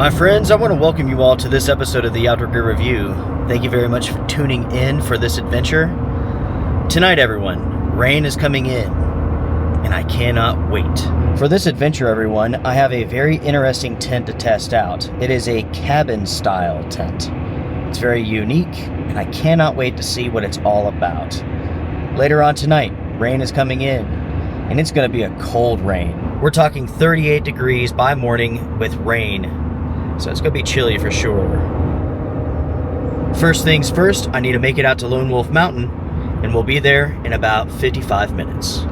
My friends, I want to welcome you all to this episode of the Outdoor Gear Review. Thank you very much for tuning in for this adventure. Tonight, everyone, rain is coming in, and I cannot wait. For this adventure, everyone, I have a very interesting tent to test out. It is a cabin-style tent. It's very unique, and I cannot wait to see what it's all about. Later on tonight, rain is coming in, and it's going to be a cold rain. We're talking 38 degrees by morning with rain. So it's going to be chilly for sure. First things first, I need to make it out to Lone Wolf Mountain, and we'll be there in about 55 minutes.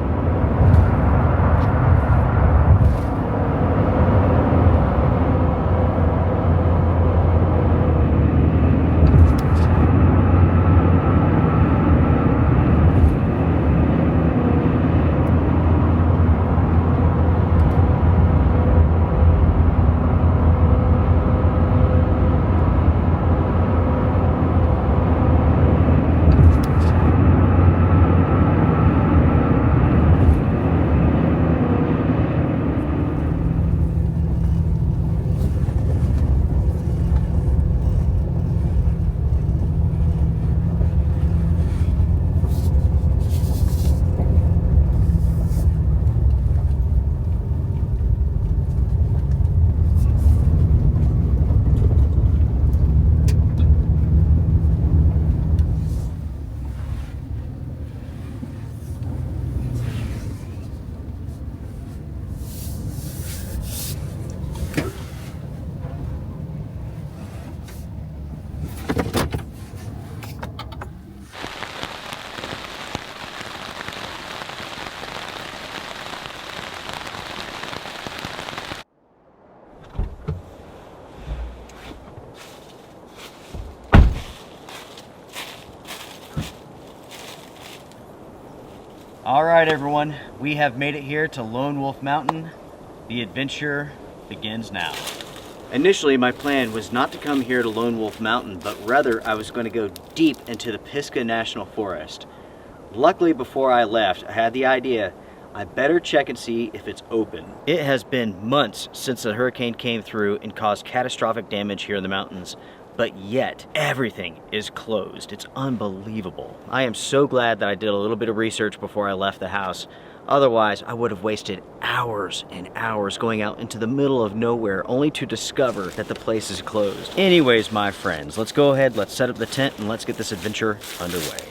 Alright everyone, we have made it here to Lone Wolf Mountain. The adventure begins now. Initially my plan was not to come here to Lone Wolf Mountain, but rather I was going to go deep into the Pisgah National Forest. Luckily before I left, I had the idea I better check and see if it's open. It has been months since the hurricane came through and caused catastrophic damage here in the mountains. But yet, everything is closed. It's unbelievable. I am so glad that I did a little bit of research before I left the house. Otherwise, I would have wasted hours and hours going out into the middle of nowhere only to discover that the place is closed. Anyways, my friends, let's go ahead, let's set up the tent, and let's get this adventure underway.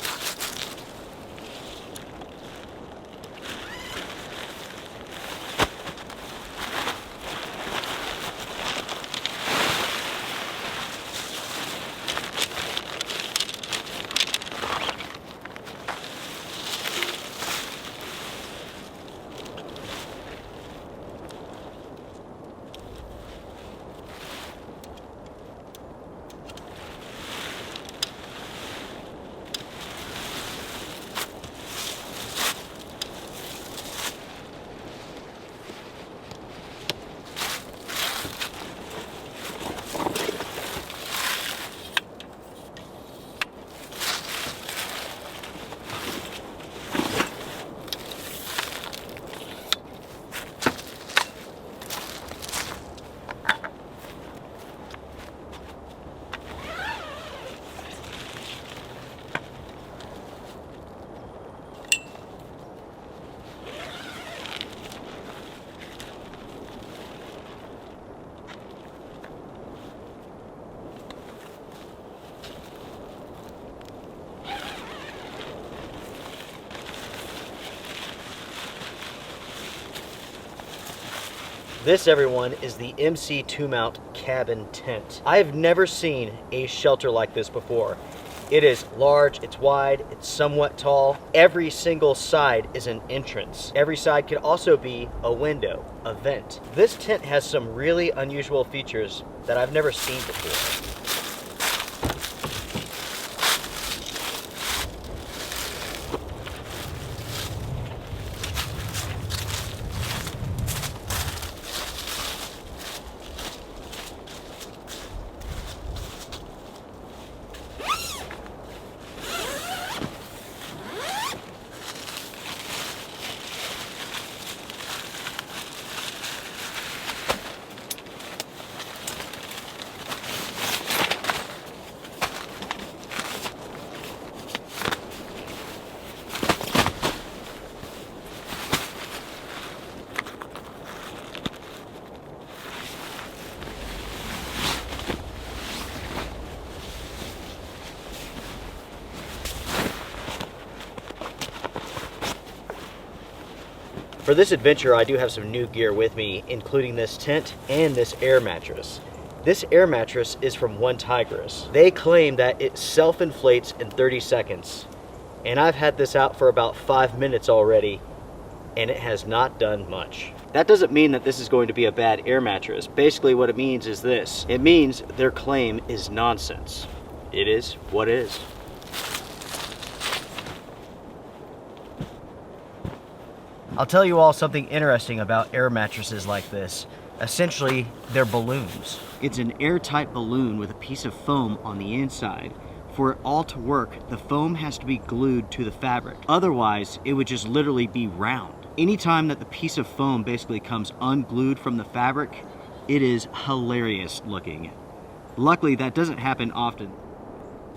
This, everyone, is the MC2 mount cabin tent. I have never seen a shelter like this before. It is large, it's wide, it's somewhat tall. Every single side is an entrance. Every side could also be a window, a vent. This tent has some really unusual features that I've never seen before. For this adventure, I do have some new gear with me, including this tent and this air mattress. This air mattress is from OneTigris. They claim that it self-inflates in 30 seconds. And I've had this out for about 5 minutes already, and it has not done much. That doesn't mean that this is going to be a bad air mattress. Basically what it means is this. It means their claim is nonsense. It is what it is. I'll tell you all something interesting about air mattresses like this. Essentially, they're balloons. It's an airtight balloon with a piece of foam on the inside. For it all to work, the foam has to be glued to the fabric. Otherwise, it would just literally be round. Anytime that the piece of foam basically comes unglued from the fabric, it is hilarious looking. Luckily, that doesn't happen often.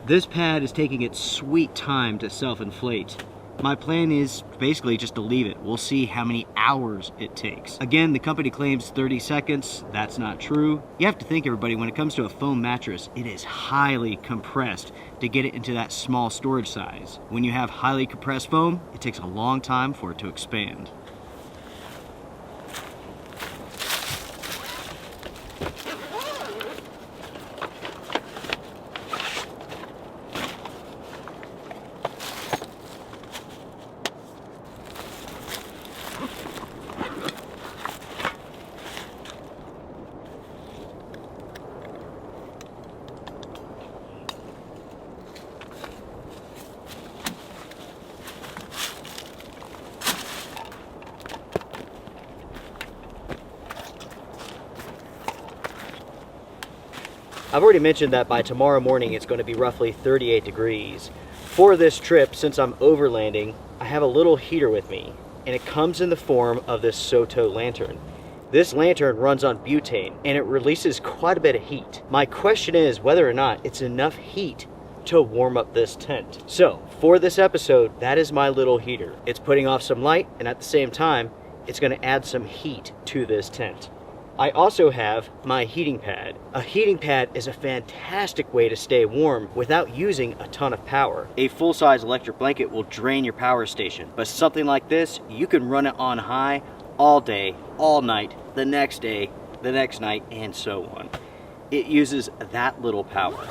This pad is taking its sweet time to self-inflate. My plan is basically just to leave it. We'll see how many hours it takes. Again, the company claims 30 seconds. That's not true. You have to think, everybody, when it comes to a foam mattress, it is highly compressed to get it into that small storage size. When you have highly compressed foam, it takes a long time for it to expand. I've already mentioned that by tomorrow morning it's going to be roughly 38 degrees. For this trip, since I'm overlanding, I have a little heater with me, and it comes in the form of this Soto lantern. This lantern runs on butane, and it releases quite a bit of heat. My question is whether or not it's enough heat to warm up this tent. So, for this episode, that is my little heater. It's putting off some light, and at the same time, it's going to add some heat to this tent. I also have my heating pad. A heating pad is a fantastic way to stay warm without using a ton of power. A full-size electric blanket will drain your power station, but something like this, you can run it on high all day, all night, the next day, the next night, and so on. It uses that little power.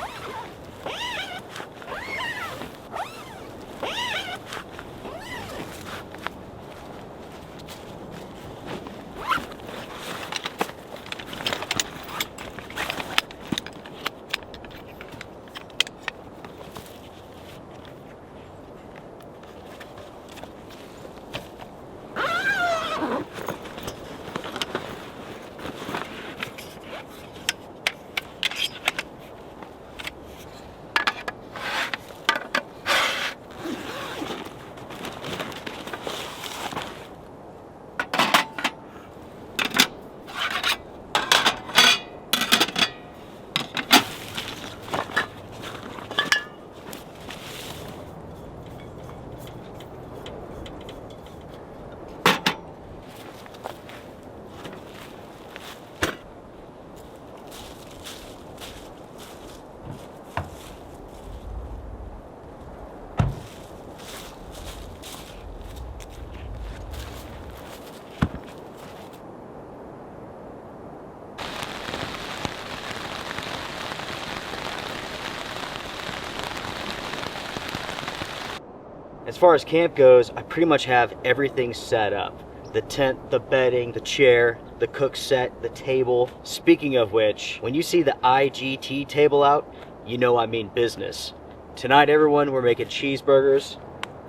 As far as camp goes, I pretty much have everything set up. The tent, the bedding, the chair, the cook set, the table. Speaking of which, when you see the IGT table out, you know I mean business. Tonight, everyone, we're making cheeseburgers,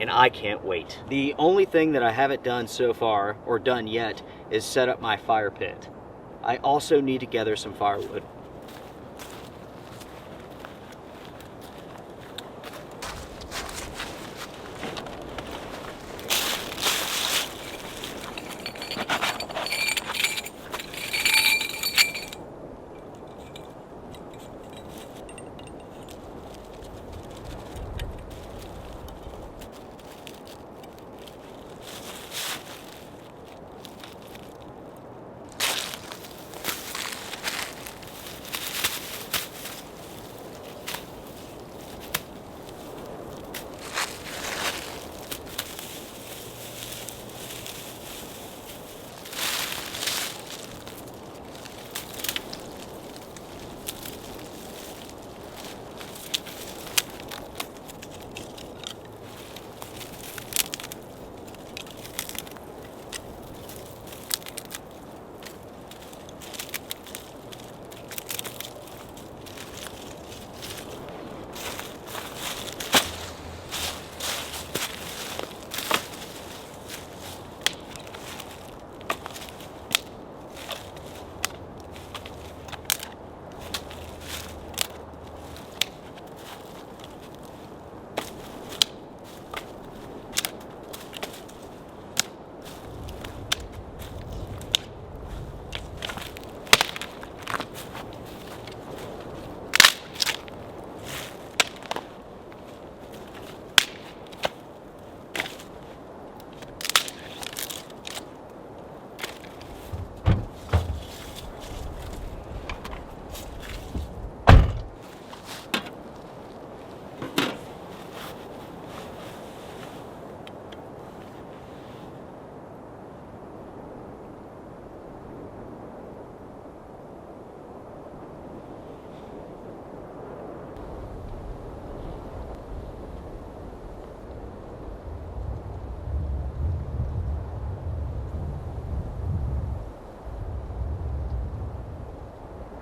and I can't wait. The only thing that I haven't done so far, or done yet, is set up my fire pit. I also need to gather some firewood.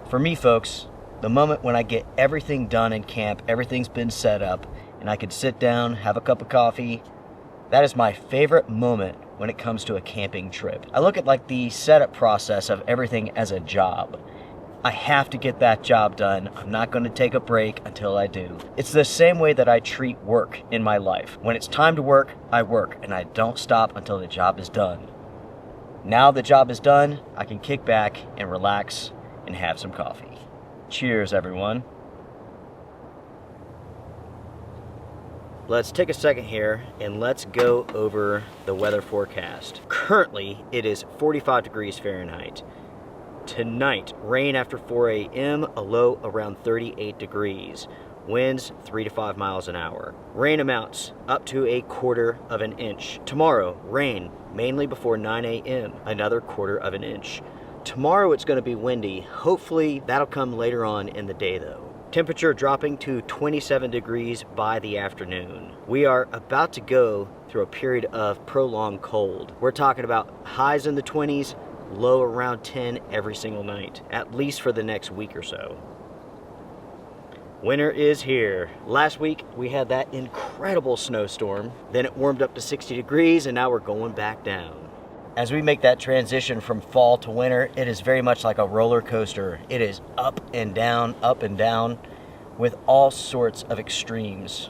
For me, folks, the moment when I get everything done in camp, everything's been set up, and I can sit down, have a cup of coffee, that is my favorite moment when it comes to a camping trip. I look at like the setup process of everything as a job. I have to get that job done. I'm not going to take a break until I do. It's the same way that I treat work in my life. When it's time to work, I work, and I don't stop until the job is done. Now the job is done, I can kick back and relax and have some coffee. Cheers, everyone. Let's take a second here and let's go over the weather forecast. Currently, it is 45 degrees Fahrenheit. Tonight, rain after 4 a.m., a low around 38 degrees. Winds 3 to 5 miles an hour. Rain amounts up to 1/4 of an inch. Tomorrow, rain mainly before 9 a.m., another 1/4 of an inch. Tomorrow it's going to be windy. Hopefully that'll come later on in the day though. Temperature dropping to 27 degrees by the afternoon. We are about to go through a period of prolonged cold. We're talking about highs in the 20s, low around 10 every single night, at least for the next week or so. Winter is here. Last week we had that incredible snowstorm, then it warmed up to 60 degrees and now we're going back down. As we make that transition from fall to winter, it is very much like a roller coaster. It is up and down with all sorts of extremes.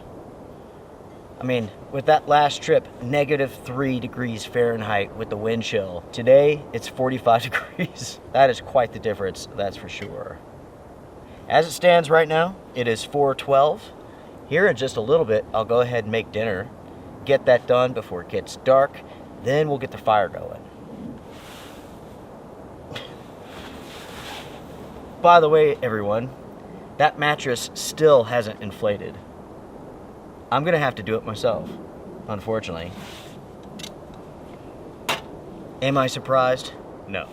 I mean, with that last trip, -3 degrees Fahrenheit with the wind chill. Today, it's 45 degrees. That is quite the difference, that's for sure. As it stands right now, it is 4:12. Here in just a little bit, I'll go ahead and make dinner. Get that done before it gets dark. Then we'll get the fire going. By the way, everyone, that mattress still hasn't inflated. I'm gonna have to do it myself, unfortunately. Am I surprised? No.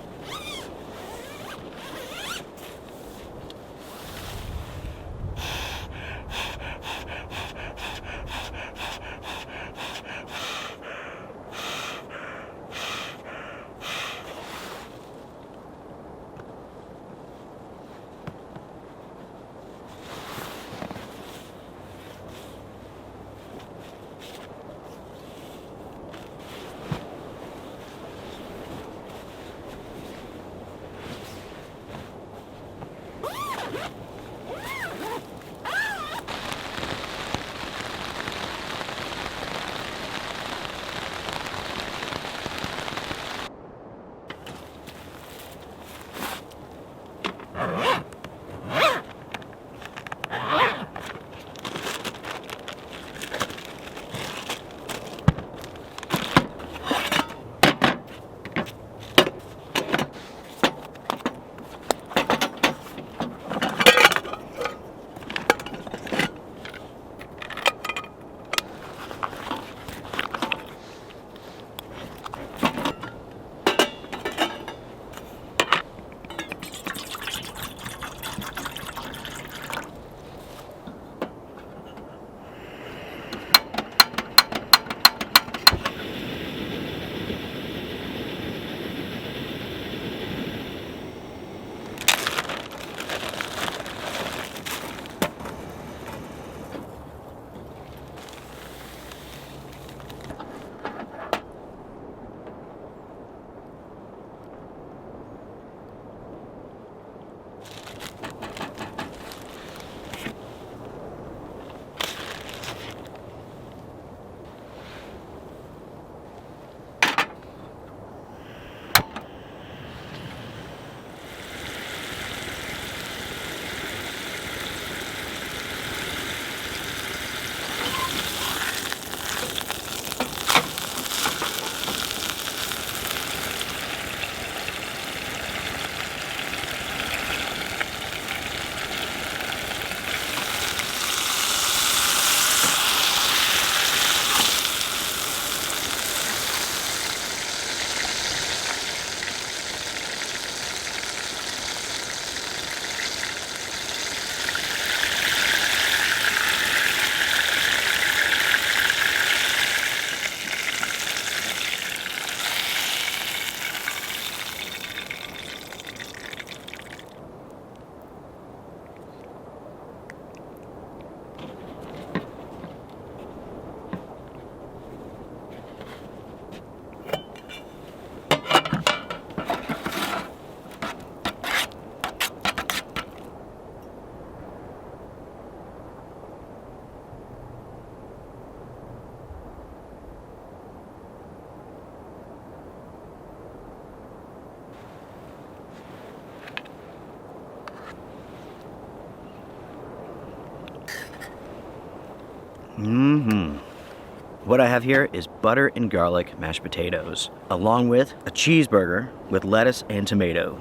What I have here is butter and garlic mashed potatoes, along with a cheeseburger with lettuce and tomato.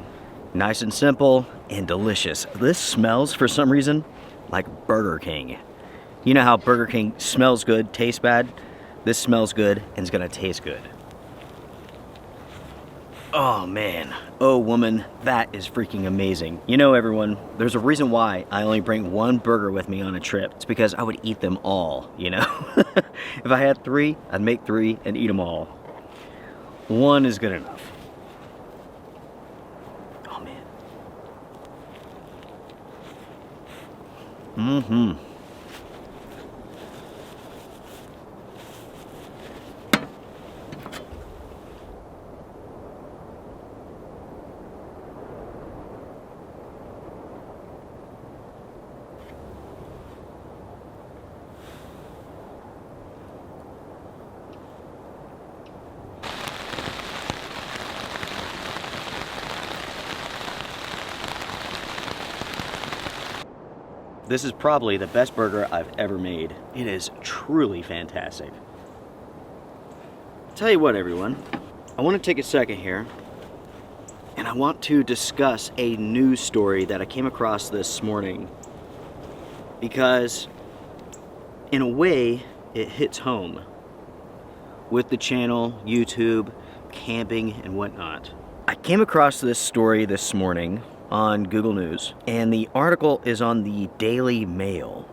Nice and simple and delicious. This smells, for some reason, like Burger King. You know how Burger King smells good, tastes bad? This smells good and is gonna taste good. Oh man, oh woman, that is freaking amazing. You know everyone, there's a reason why I only bring one burger with me on a trip. It's because I would eat them all, you know? If I had 3, I'd make 3 and eat them all. 1 is good enough. Oh man. This is probably the best burger I've ever made. It is truly fantastic. Tell you what, everyone, I want to take a second here and I want to discuss a news story that I came across this morning, because in a way it hits home with the channel, YouTube, camping and whatnot. I came across this story this morning on Google News, and the article is on the Daily Mail.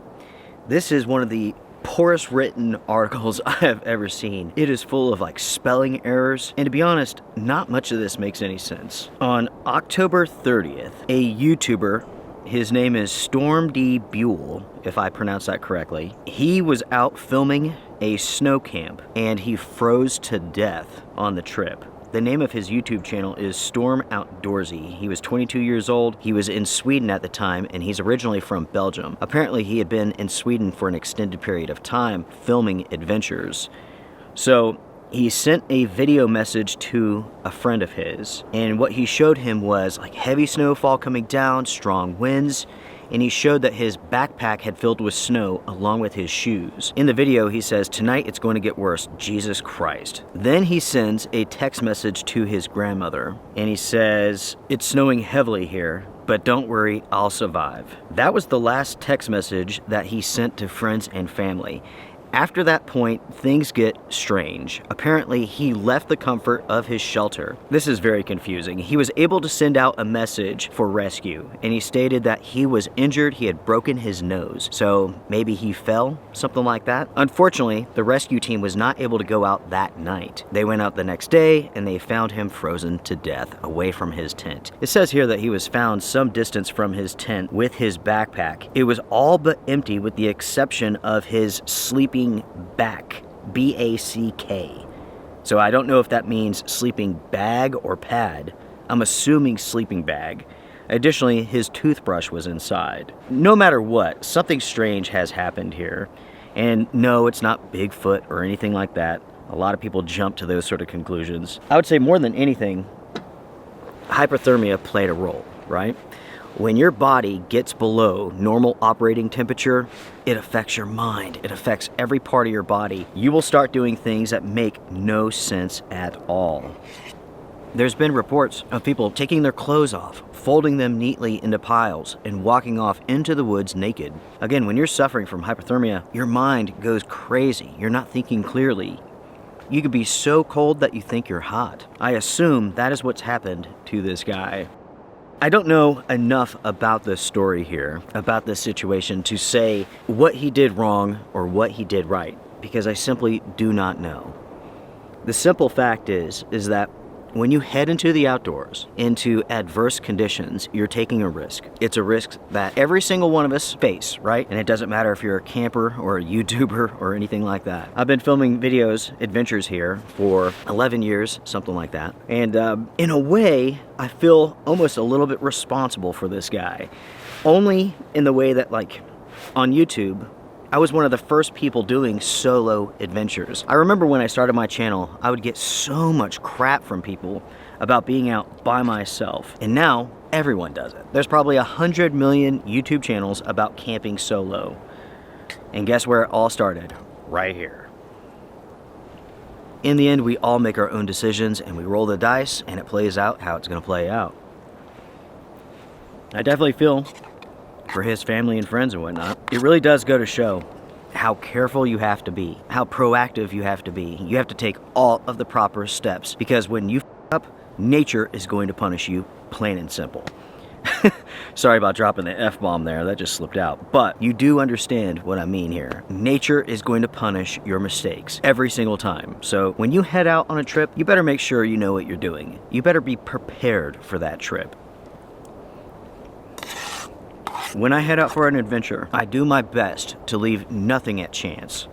This is one of the poorest written articles I have ever seen. It is full of like spelling errors, and to be honest, not much of this makes any sense. On October 30th, a YouTuber, his name is Storm D. Buell, if I pronounce that correctly, he was out filming a snow camp and he froze to death on the trip. The name of his YouTube channel is Storm Outdoorsy. He was 22 years old. He was in Sweden at the time, and he's originally from Belgium. Apparently, he had been in Sweden for an extended period of time filming adventures. So he sent a video message to a friend of his, and what he showed him was like heavy snowfall coming down, strong winds, and he showed that his backpack had filled with snow along with his shoes. In the video, he says, "Tonight it's going to get worse, Jesus Christ." Then he sends a text message to his grandmother, and he says, "It's snowing heavily here, but don't worry, I'll survive." That was the last text message that he sent to friends and family. After that point, things get strange. Apparently, he left the comfort of his shelter. This is very confusing. He was able to send out a message for rescue, and he stated that he was injured, he had broken his nose. So maybe he fell, something like that. Unfortunately, the rescue team was not able to go out that night. They went out the next day, and they found him frozen to death away from his tent. It says here that he was found some distance from his tent with his backpack. It was all but empty with the exception of his sleeping back, B-A-C-K. So I don't know if that means sleeping bag or pad. I'm assuming sleeping bag. Additionally, his toothbrush was inside. No matter what, something strange has happened here. And no, it's not Bigfoot or anything like that. A lot of people jump to those sort of conclusions. I would say more than anything, hypothermia played a role, right? When your body gets below normal operating temperature, it affects your mind. It affects every part of your body. You will start doing things that make no sense at all. There's been reports of people taking their clothes off, folding them neatly into piles, and walking off into the woods naked. Again, when you're suffering from hypothermia, your mind goes crazy. You're not thinking clearly. You could be so cold that you think you're hot. I assume that is what's happened to this guy. I don't know enough about this story here, about this situation, to say what he did wrong or what he did right, because I simply do not know. The simple fact is that when you head into the outdoors, into adverse conditions, you're taking a risk. It's a risk that every single one of us face, right? And it doesn't matter if you're a camper or a YouTuber or anything like that. I've been filming videos, adventures here, for 11 years, something like that. And in a way, I feel almost a little bit responsible for this guy. Only in the way that, like, on YouTube, I was one of the first people doing solo adventures. I remember when I started my channel, I would get so much crap from people about being out by myself. And now, everyone does it. There's probably 100 million YouTube channels about camping solo. And guess where it all started? Right here. In the end, we all make our own decisions and we roll the dice and it plays out how it's going to play out. I definitely feel for his family and friends and whatnot. It really does go to show how careful you have to be, how proactive you have to be. You have to take all of the proper steps because when you f up, nature is going to punish you, plain and simple. Sorry about dropping the F-bomb there, that just slipped out. But you do understand what I mean here. Nature is going to punish your mistakes every single time. So when you head out on a trip, you better make sure you know what you're doing. You better be prepared for that trip. When I head out for an adventure, I do my best to leave nothing at chance.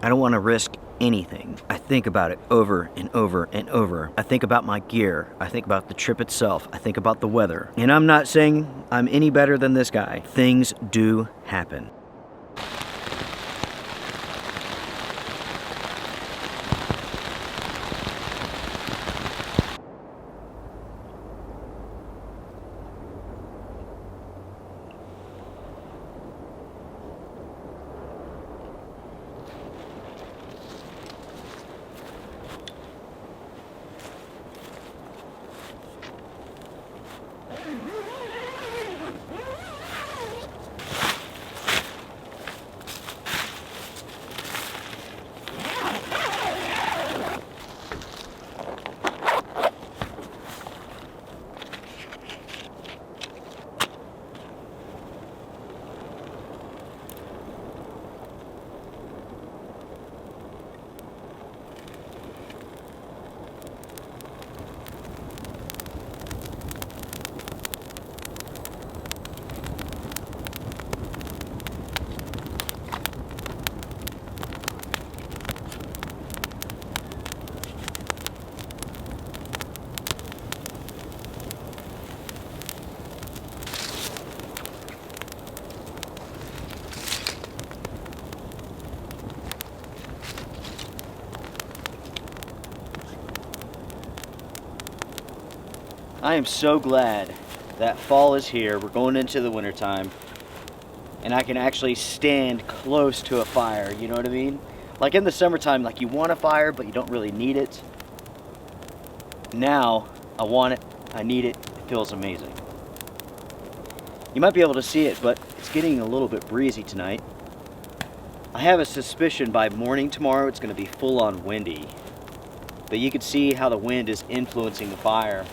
I don't want to risk anything. I think about it over and over and over. I think about my gear. I think about the trip itself. I think about the weather. And I'm not saying I'm any better than this guy. Things do happen. I am so glad that fall is here. We're going into the wintertime. And I can actually stand close to a fire, you know what I mean? Like in the summertime, like you want a fire, but you don't really need it. Now, I want it, I need it, it feels amazing. You might be able to see it, but it's getting a little bit breezy tonight. I have a suspicion by morning tomorrow it's going to be full on windy. But you can see how the wind is influencing the fire.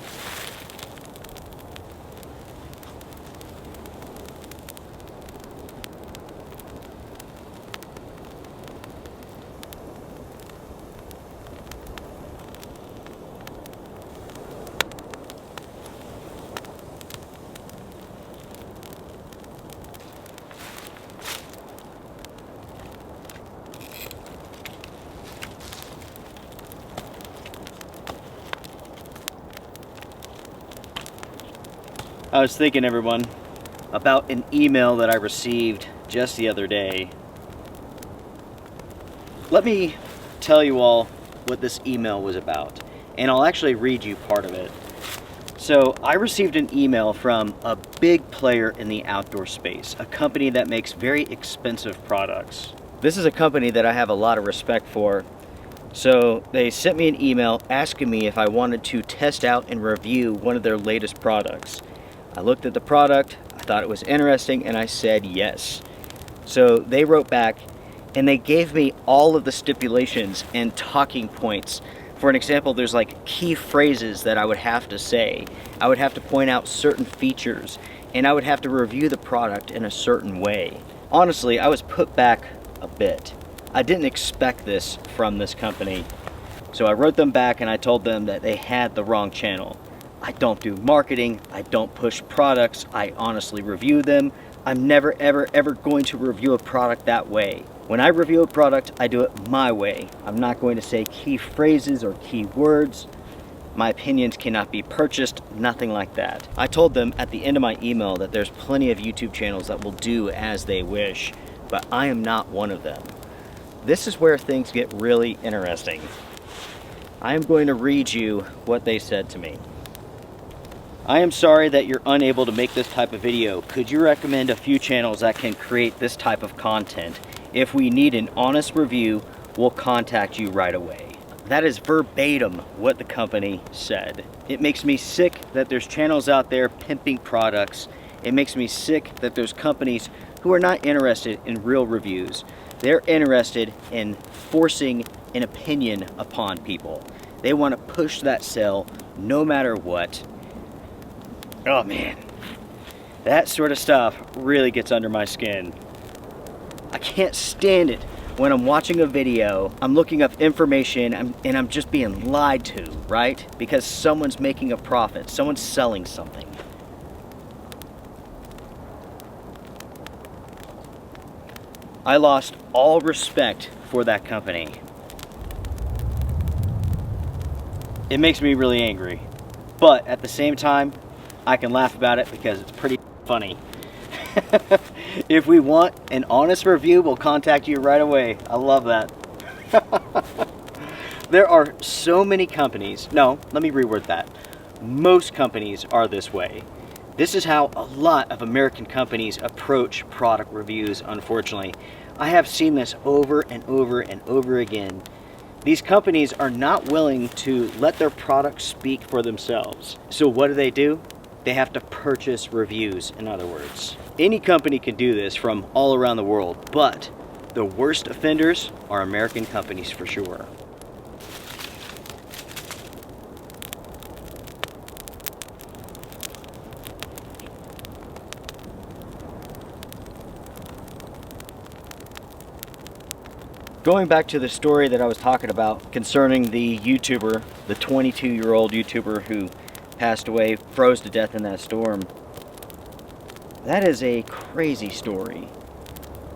I was thinking, everyone, about an email that I received just the other day. Let me tell you all what this email was about, and I'll actually read you part of it. So, I received an email from a big player in the outdoor space, a company that makes very expensive products. This is a company that I have a lot of respect for. So, they sent me an email asking me if I wanted to test out and review one of their latest products. I looked at the product, I thought it was interesting, and I said yes. So they wrote back and they gave me all of the stipulations and talking points. For an example, there's like key phrases that I would have to say. I would have to point out certain features, and I would have to review the product in a certain way. Honestly, I was put back a bit. I didn't expect this from this company. So I wrote them back and I told them that they had the wrong channel. I don't do marketing, I don't push products, I honestly review them. I'm never ever going to review a product that way. When I review a product, I do it my way. I'm not going to say key phrases or key words. My opinions cannot be purchased, nothing like that. I told them at the end of my email that there's plenty of YouTube channels that will do as they wish, but I am not one of them. This is where things get really interesting. I am going to read you what they said to me. I am sorry that you're unable to make this type of video. Could you recommend a few channels that can create this type of content? If we need an honest review, we'll contact you right away. That is verbatim what the company said. It makes me sick that there's channels out there pimping products. It makes me sick that there's companies who are not interested in real reviews. They're interested in forcing an opinion upon people. They want to push that sale no matter what. Oh man, that sort of stuff really gets under my skin. I can't stand it when I'm watching a video, I'm looking up information, and I'm just being lied to, right? Because someone's making a profit, someone's selling something. I lost all respect for that company. It makes me really angry. But at the same time, I can laugh about it because it's pretty funny. If we want an honest review, we'll contact you right away. I love that. There are so many companies. No, let me reword that. Most companies are this way. This is how a lot of American companies approach product reviews, unfortunately. I have seen this over and over and over again. These companies are not willing to let their products speak for themselves. So what do? They have to purchase reviews, in other words. Any company can do this from all around the world, but the worst offenders are American companies for sure. Going back to the story that I was talking about concerning the YouTuber, the 22-year-old YouTuber who passed away, froze to death in that storm. That is a crazy story.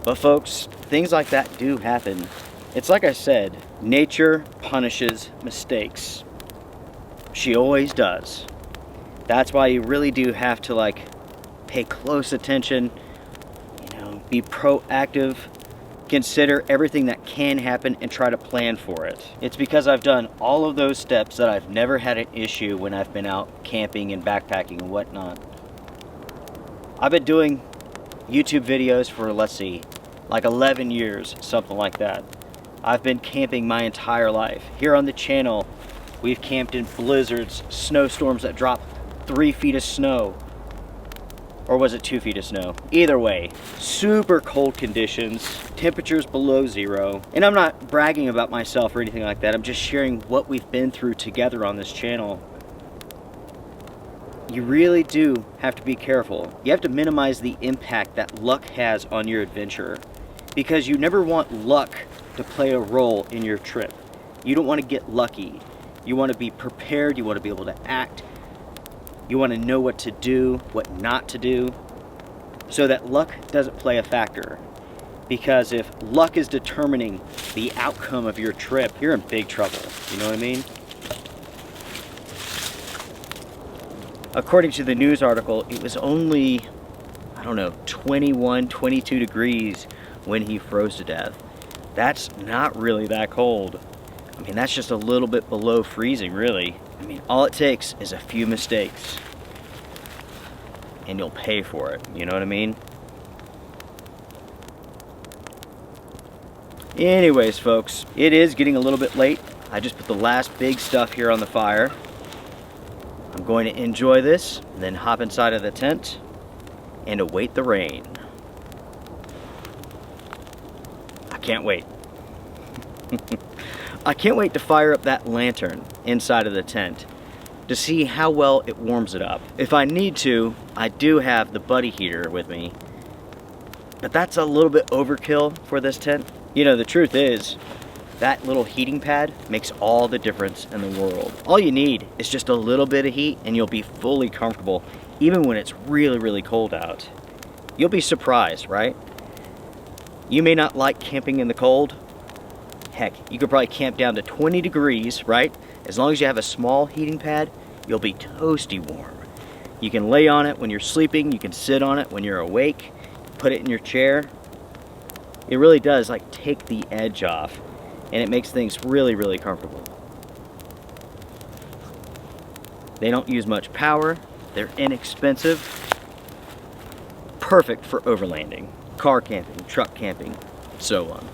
But folks, things like that do happen. It's like I said, nature punishes mistakes. She always does. That's why you really do have to pay close attention, be proactive, consider everything that can happen and try to plan for it. It's because I've done all of those steps that I've never had an issue when I've been out camping and backpacking and whatnot. I've been doing YouTube videos for, let's see, 11 years, something like that. I've been camping my entire life. Here on the channel, we've camped in blizzards, snowstorms that drop 3 feet of snow. Or was it 2 feet of snow? Either way, super cold conditions, temperatures below zero. And I'm not bragging about myself or anything like that. I'm just sharing what we've been through together on this channel. You really do have to be careful. You have to minimize the impact that luck has on your adventure, because you never want luck to play a role in your trip. You don't want to get lucky. You want to be prepared. You want to be able to act. You want to know what to do, what not to do, so that luck doesn't play a factor. Because if luck is determining the outcome of your trip, you're in big trouble. You know what I mean? According to the news article, it was only, 21, 22 degrees when he froze to death. That's not really that cold. That's just a little bit below freezing, really. All it takes is a few mistakes, and you'll pay for it. You know what I mean? Anyways, folks, it is getting a little bit late. I just put the last big stuff here on the fire. I'm going to enjoy this, and then hop inside of the tent and await the rain. I can't wait. I can't wait to fire up that lantern inside of the tent to see how well it warms it up. If I need to, I do have the buddy heater with me, but that's a little bit overkill for this tent. The truth is, that little heating pad makes all the difference in the world. All you need is just a little bit of heat and you'll be fully comfortable, even when it's really, really cold out. You'll be surprised, right? You may not like camping in the cold. Heck, you could probably camp down to 20 degrees, right? As long as you have a small heating pad, you'll be toasty warm. You can lay on it when you're sleeping, you can sit on it when you're awake, put it in your chair. It really does take the edge off, and it makes things really, really comfortable. They don't use much power, they're inexpensive, perfect for overlanding, car camping, truck camping, so on.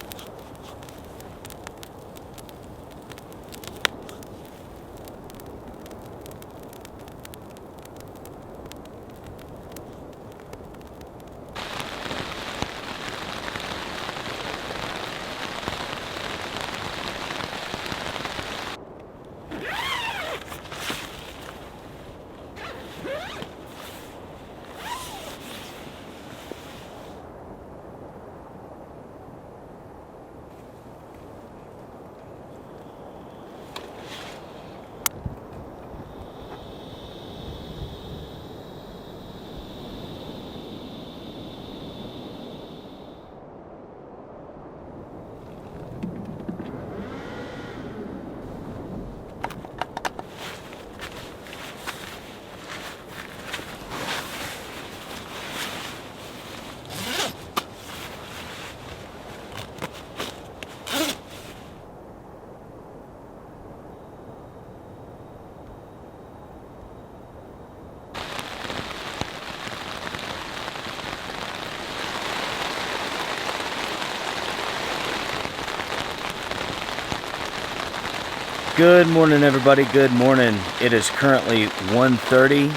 Good morning, everybody. Good morning. It is currently 1:30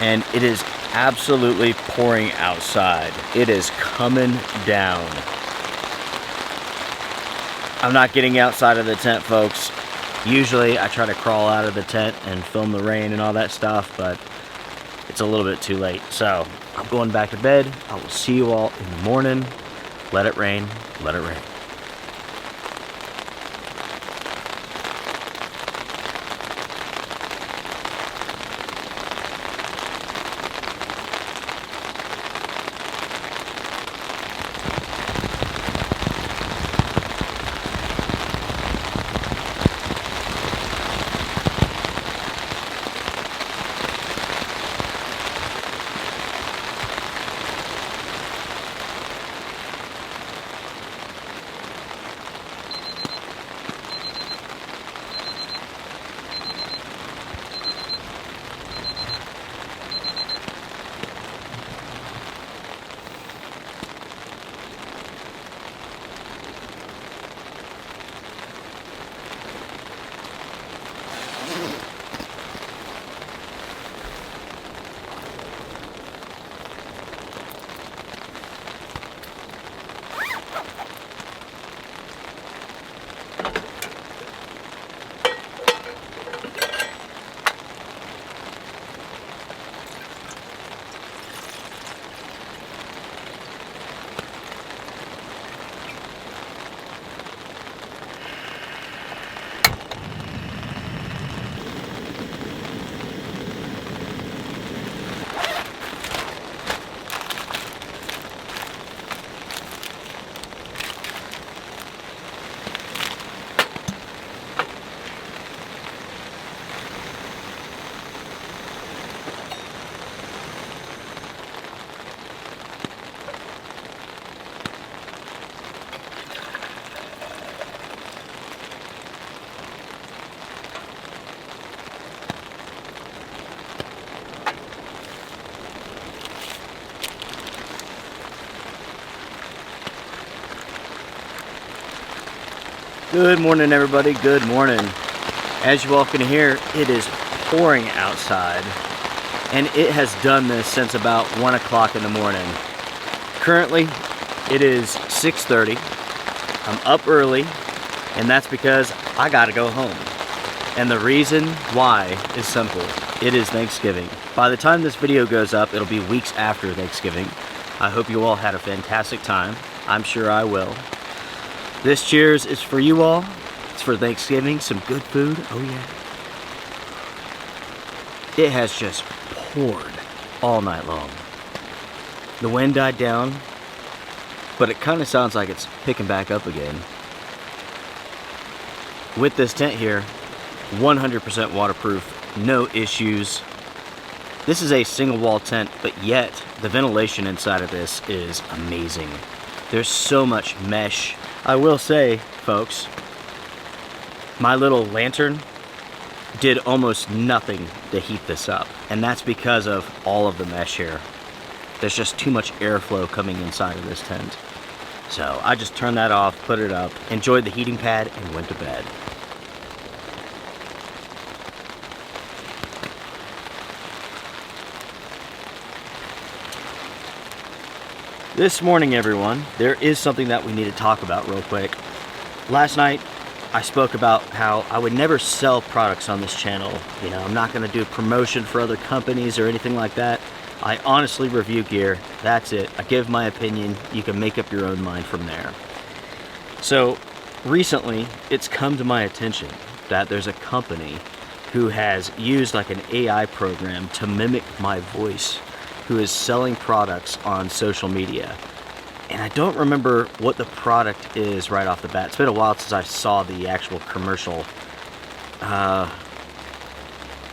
and it is absolutely pouring outside. It is coming down. I'm not getting outside of the tent, folks. Usually I try to crawl out of the tent and film the rain and all that stuff, but it's a little bit too late. So I'm going back to bed. I will see you all in the morning. Let it rain. Let it rain. Good morning, everybody. Good morning. As you all can hear, it is pouring outside, and it has done this since about 1 o'clock in the morning. Currently, it is 6:30. I'm up early, and that's because I gotta go home. And the reason why is simple. It is Thanksgiving. By the time this video goes up, it'll be weeks after Thanksgiving. I hope you all had a fantastic time. I'm sure I will. This cheers is for you all. It's for Thanksgiving, some good food. Oh yeah. It has just poured all night long. The wind died down, but it kind of sounds like it's picking back up again. With this tent here, 100% waterproof, no issues. This is a single wall tent, but yet the ventilation inside of this is amazing. There's so much mesh. I will say, folks, my little lantern did almost nothing to heat this up, and that's because of all of the mesh here. There's just too much airflow coming inside of this tent. So I just turned that off, put it up, enjoyed the heating pad, and went to bed. This morning, everyone, there is something that we need to talk about real quick. Last night, I spoke about how I would never sell products on this channel. You know, I'm not going to do promotion for other companies or anything like that. I honestly review gear. That's it. I give my opinion. You can make up your own mind from there. So recently, it's come to my attention that there's a company who has used like an AI program to mimic my voice, who is selling products on social media. And I don't remember what the product is right off the bat. It's been a while since I saw the actual commercial. I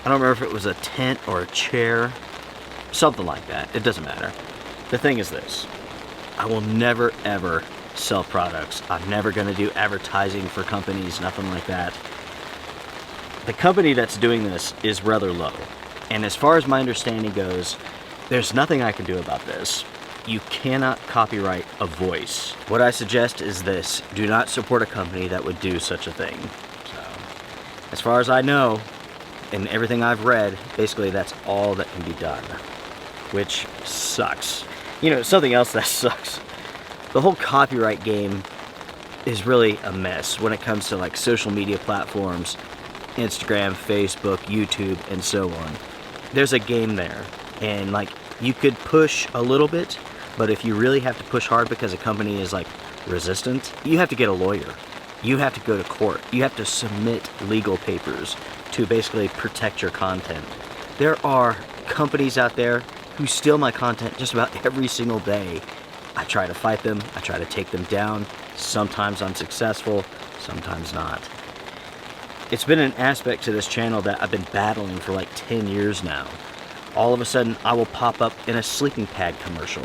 don't remember if it was a tent or a chair, something like that. It doesn't matter. The thing is this: I will never ever sell products. I'm never going to do advertising for companies, nothing like that. The company that's doing this is rather low. And as far as my understanding goes, there's nothing I can do about this. You cannot copyright a voice. What I suggest is this: do not support a company that would do such a thing. So, as far as I know, and everything I've read, basically that's all that can be done, which sucks. You know, something else that sucks. The whole copyright game is really a mess when it comes to like social media platforms, Instagram, Facebook, YouTube, and so on. There's a game there, and like you could push a little bit, but if you really have to push hard because a company is like resistant, you have to get a lawyer. You have to go to court. You have to submit legal papers to basically protect your content. There are companies out there who steal my content just about every single day. I try to fight them. I try to take them down. Sometimes I'm successful, sometimes not. It's been an aspect to this channel that I've been battling for like 10 years now. All of a sudden, I will pop up in a sleeping pad commercial,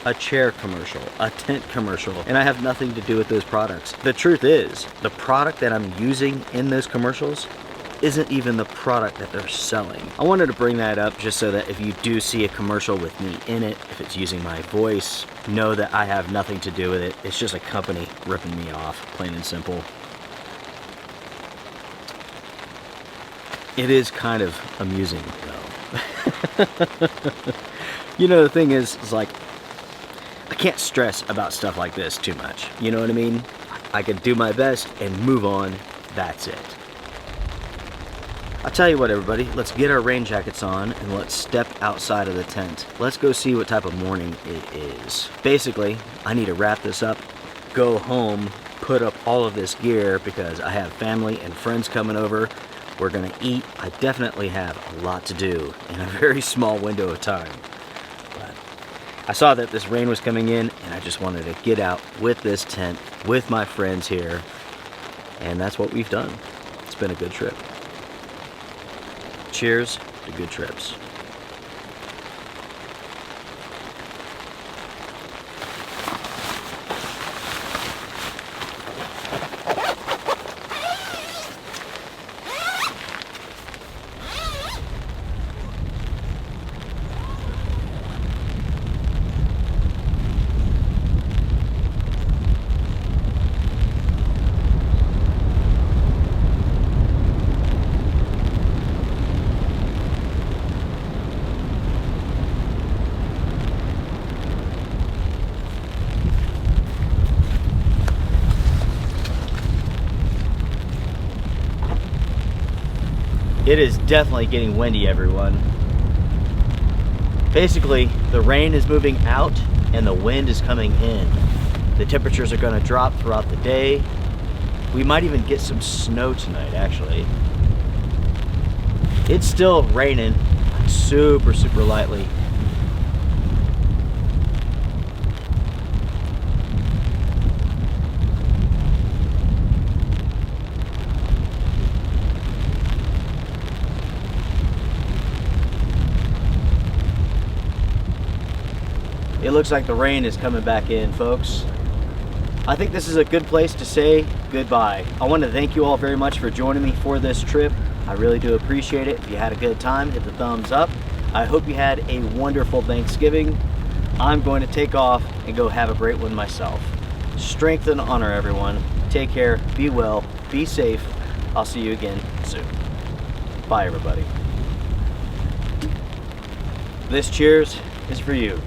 a chair commercial, a tent commercial, and I have nothing to do with those products. The truth is, the product that I'm using in those commercials isn't even the product that they're selling. I wanted to bring that up just so that if you do see a commercial with me in it, if it's using my voice, know that I have nothing to do with it. It's just a company ripping me off, plain and simple. It is kind of amusing, though. You know, the thing is like, I can't stress about stuff like this too much. You know what I mean? I can do my best and move on. That's it. I'll tell you what, everybody, let's get our rain jackets on and let's step outside of the tent. Let's go see what type of morning it is. Basically, I need to wrap this up, go home, put up all of this gear because I have family and friends coming over. We're gonna eat. I definitely have a lot to do in a very small window of time. But I saw that this rain was coming in and I just wanted to get out with this tent, with my friends here. And that's what we've done. It's been a good trip. Cheers to good trips. It is definitely getting windy, everyone. Basically, the rain is moving out and the wind is coming in. The temperatures are going to drop throughout the day. We might even get some snow tonight, actually. It's still raining super, super lightly. It looks like the rain is coming back in, folks. I think this is a good place to say goodbye. I want to thank you all very much for joining me for this trip. I really do appreciate it. If you had a good time, hit the thumbs up. I hope you had a wonderful Thanksgiving. I'm going to take off and go have a great one myself. Strength and honor, everyone. Take care, be well, be safe. I'll see you again soon. Bye, everybody. This cheers is for you.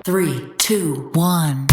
Three, two, one.